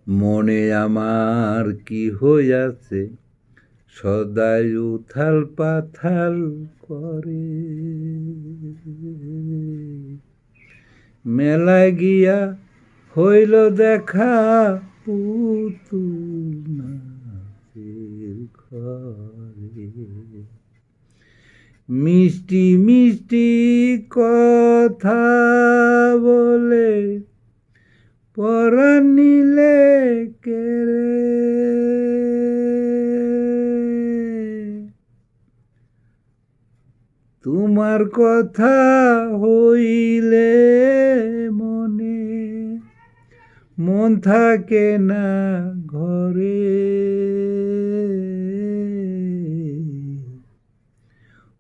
মনে আমার কি হইয়াছে সদাই উথাল পাথাল করে, মেলায় গিয়া হইল দেখা পুতুল নাচের ঘরে। মিষ্টি মিষ্টি কথা বলে পরাণ নিলে কেড়ে, তোমার কথা হইলে মনে মন থাকে না ঘরে।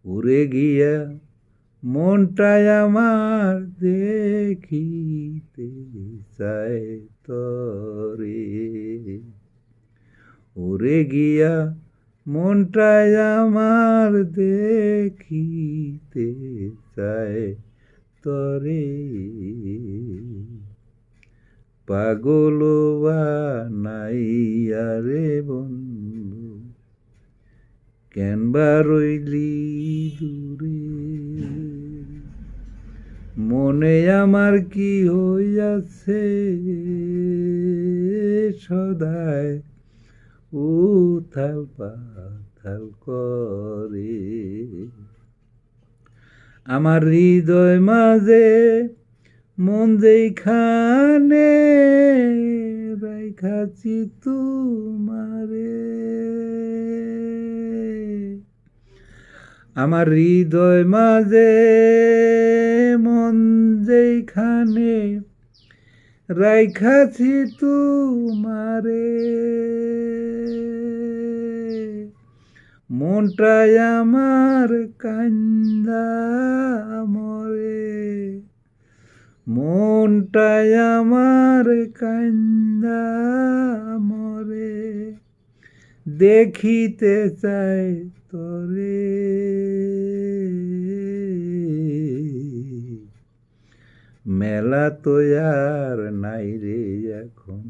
উড়ে গিয়া মনটাই আমার দেখিতে চায় তরে, উড়ে গিয়া মনটাই আমার দেখিতে চায় তরে। পাগল বানাইয়া রে বন্ধু কেনবা রইলি দূরে, মনে আমার কি হইয়াছে সদায় উথাল পাথাল করে। আমার হৃদয় মাঝে মন যেইখানে রাইখাছি তোমারে, আমার হৃদয় মাঝে মন যেইখানে রাইখাছি তোমারে, মনটাই আমার কান্দা মরে, মনটাই আমার কান্দা মরে, দেখিতে চাই তরে। মেলা তো আর নাই রে এখন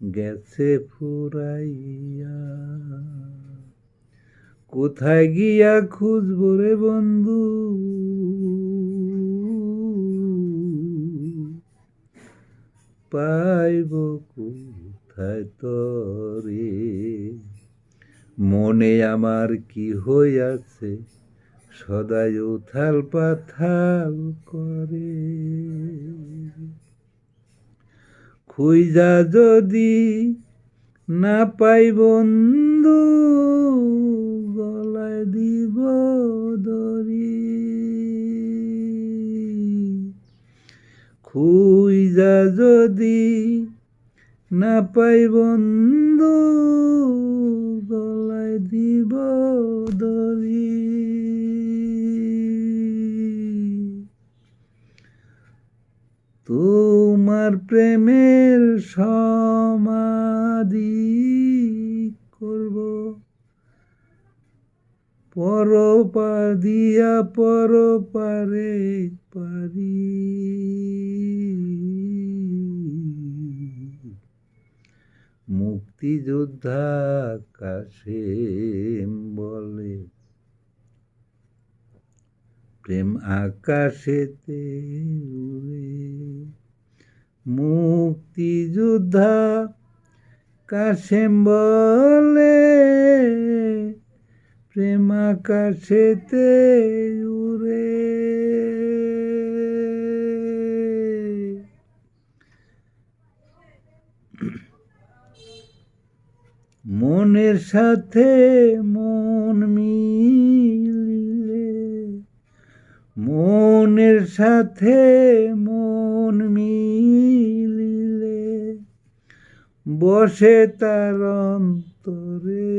গেছে ফুরাইয়া, কোথায় গিয়া খুঁজব রে বন্ধু পাইব কোথায় তরে। মনে আমার কি হইয়াছে সদাই উথাল পাথাল করে, খুইজা যদি না পাই বন্ধু গলায় দিব দড়ি, খুইজা যদি না পাই বন্ধু গলায় দিব দড়ি। তোমার প্রেমের সমাধি করব পরপার দিয়া পরপারে পারি, মুক্তিযোদ্ধা কাশেম বলে প্রেম আকাশেতে উড়ে, মুক্তিযোদ্ধা কাশেম বলে প্রেম আকাশেতে উড়ে, মনের সাথে মন মিলিলে, মনের সাথে মন মিলিলে বসে তার অন্তরে,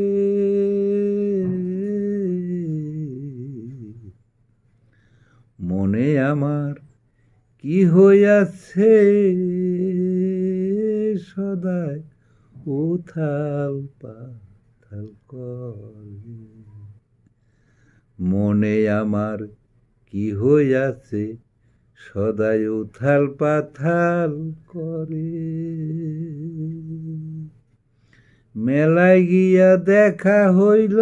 মনে আমার কি হইয়াছে সদাই উথাল পাথাল করে। মনে আমার কি হইয়াছে সদাই উথাল পাথাল করে। মেলায় গিয়া দেখা হইল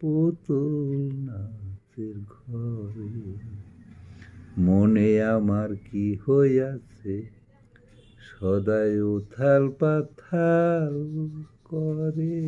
পুতুল নাচের ঘরে। মনে আমার কি হইয়াছে, সদাই উথাল পাথাল করে।